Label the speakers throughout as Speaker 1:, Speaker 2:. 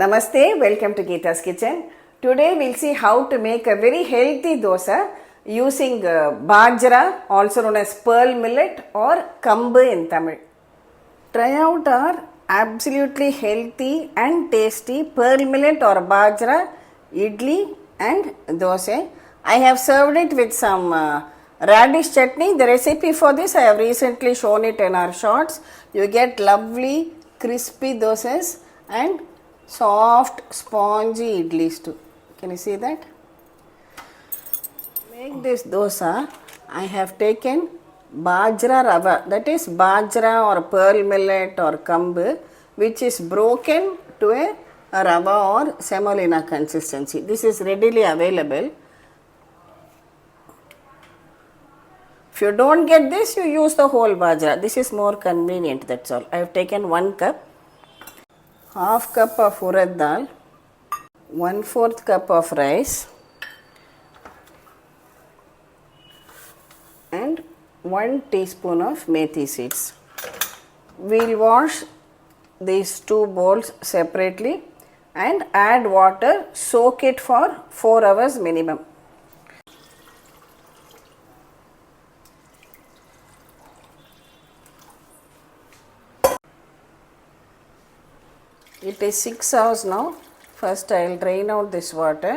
Speaker 1: Namaste, welcome to Gita's Kitchen. Today we'll see how to make a very healthy dosa using Bajra, also known as pearl millet or kambu in Tamil. Try out our absolutely healthy and tasty pearl millet or Bajra, idli and dosa. I have served it with some radish chutney. The recipe for this I have recently shown it in our shorts. You get lovely crispy dosas and soft spongy idlis too. Can you see that? To make this dosa, I have taken Bajra Rava, that is Bajra or pearl millet or kambu, which is broken to a Rava or semolina consistency. This is readily available. If you don't get this, you use the whole Bajra. This is more convenient, that's all. I have taken 1 cup. Half cup of urad dal, 1/4 cup of rice and 1 teaspoon of Methi seeds. We will wash these two bowls separately and add water, soak it for 4 hours minimum. It is 6 hours now. First I will drain out this water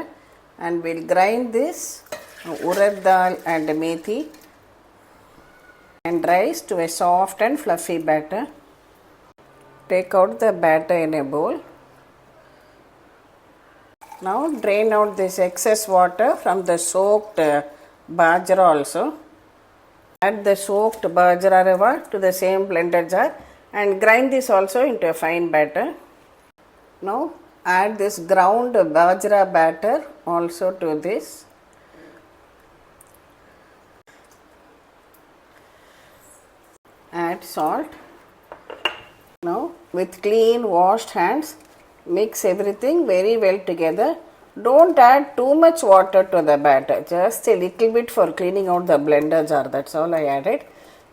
Speaker 1: and we will grind this urad dal and methi and rice to a soft and fluffy batter. Take out the batter in a bowl. Now drain out this excess water from the soaked bajra also. Add the soaked bajra rava to the same blender jar and grind this also into a fine batter. Now add this ground bajra batter also to this. Add salt. Now with clean washed hands mix everything very well together. Don't add too much water to the batter, just a little bit for cleaning out the blender jar, that's all I added.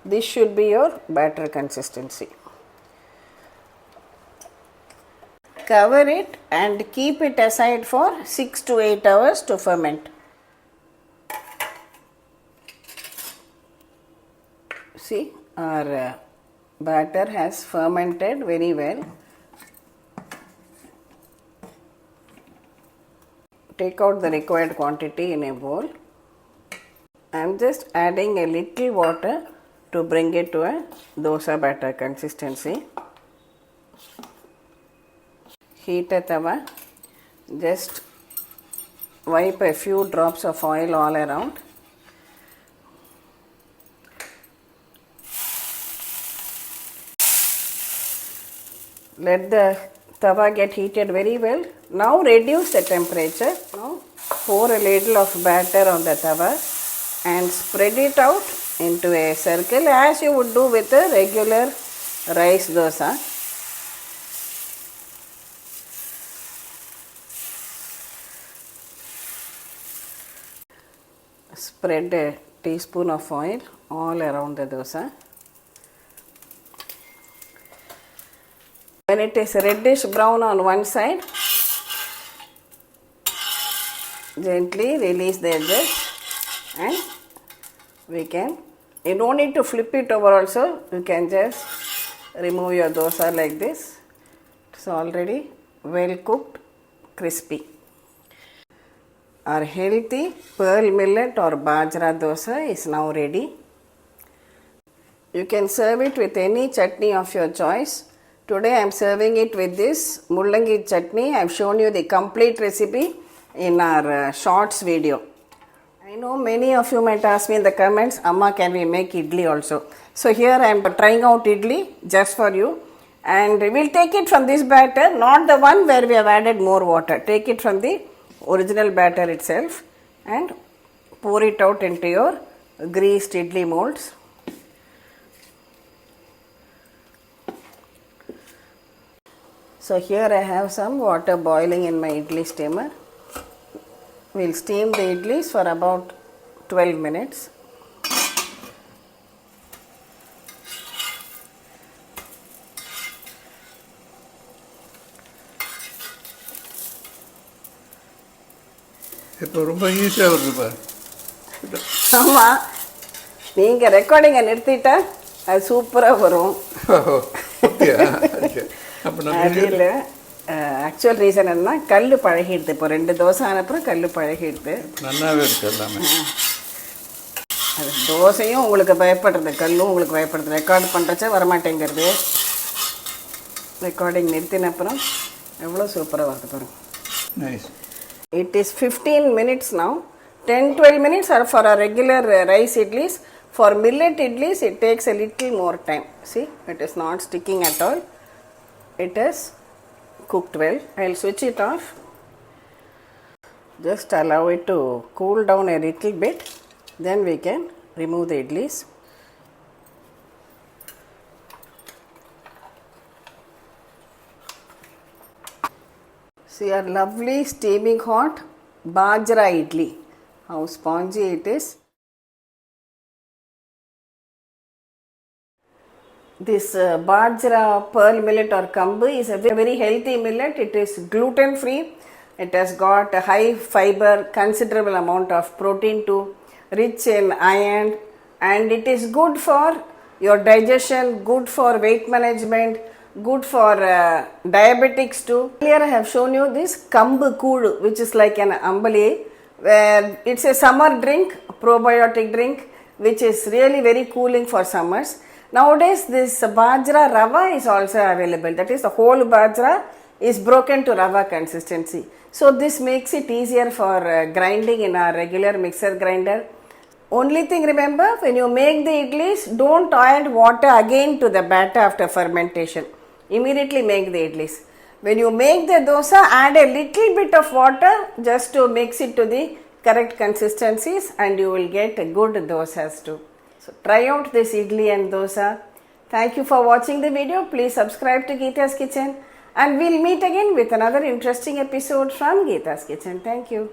Speaker 1: This should be your batter consistency. Cover it and keep it aside for 6 to 8 hours to ferment. See, our batter has fermented very well. Take out the required quantity in a bowl. I am just adding a little water to bring it to a dosa batter consistency. Heat a tawa, just wipe a few drops of oil all around. Let the tawa get heated very well. Now reduce the temperature. Now pour a little of batter on the tawa and spread it out into a circle as you would do with a regular rice dosa. Spread a teaspoon of oil all around the dosa. When it is reddish brown on one side, gently release the edges and you don't need to flip it over also, you can just remove your dosa like this. It's already well cooked, crispy. Our healthy pearl millet or bajra dosa is now ready. You can serve it with any chutney of your choice. Today I am serving it with this mullangi chutney. I have shown you the complete recipe in our shorts video. I know many of you might ask me in the comments, Amma, can we make idli also? So here I am trying out idli just for you. And we will take it from this batter, not the one where we have added more water. Take it from the original batter itself and pour it out into your greased idli molds. So here I have some water boiling in my idli steamer. We will steam the idlis for about 12 minutes.
Speaker 2: இப்போ ரொம்ப ஈஸியாக வருதுப்பா.
Speaker 1: ஆமாம், நீங்கள் ரெக்கார்டிங்கை நிறுத்திட்டா அது சூப்பராக வரும்.
Speaker 2: அப்படியா? அப்போ நம்ம
Speaker 1: அதில் ஆக்சுவல் ரீசன் என்னன்னா கல் பழகிடுது. இப்போ 2 தோசை ஆனப்புறம் கல் பழகிடுது.
Speaker 2: நல்லாவே இருக்குது எல்லாமே.
Speaker 1: அது தோசையும் உங்களுக்கு பயப்படுறது, கல்லும் உங்களுக்கு பயப்படுறது. ரெக்கார்ட் பண்ணுறச்சா வரமாட்டேங்கிறது. ரெக்கார்டிங் நிறுத்தினப்புறம் எவ்வளோ சூப்பராக வருது பாருங்க.
Speaker 2: Nice.
Speaker 1: It is 15 minutes now. 10-12 minutes are for our regular rice idlis. For millet idlis, it takes a little more time. See, it is not sticking at all. It is cooked well. I will switch it off. Just allow it to cool down a little bit. Then we can remove the idlis. See our lovely steaming hot Bajra idli. How spongy it is. This Bajra pearl millet or kambu is a very healthy millet. It is gluten free. It has got a high fiber, considerable amount of protein too, rich in iron, and it is good for your digestion, good for weight management, good for diabetics too. Here I have shown you this kambu kood, which is like an ambali, where it's a summer drink, probiotic drink, which is really very cooling for summers. Nowadays this Bajra Rava is also available. That is, the whole Bajra is broken to Rava consistency. So this makes it easier for grinding in our regular mixer grinder. Only thing remember, when you make the idlis, don't add water again to the batter after fermentation. Immediately make the idlis. When you make the dosa, add a little bit of water just to mix it to the correct consistencies, and you will get good dosas too. So try out this idli and dosa. Thank you for watching the video. Please subscribe to Gita's Kitchen, and we'll meet again with another interesting episode from Gita's Kitchen. Thank you.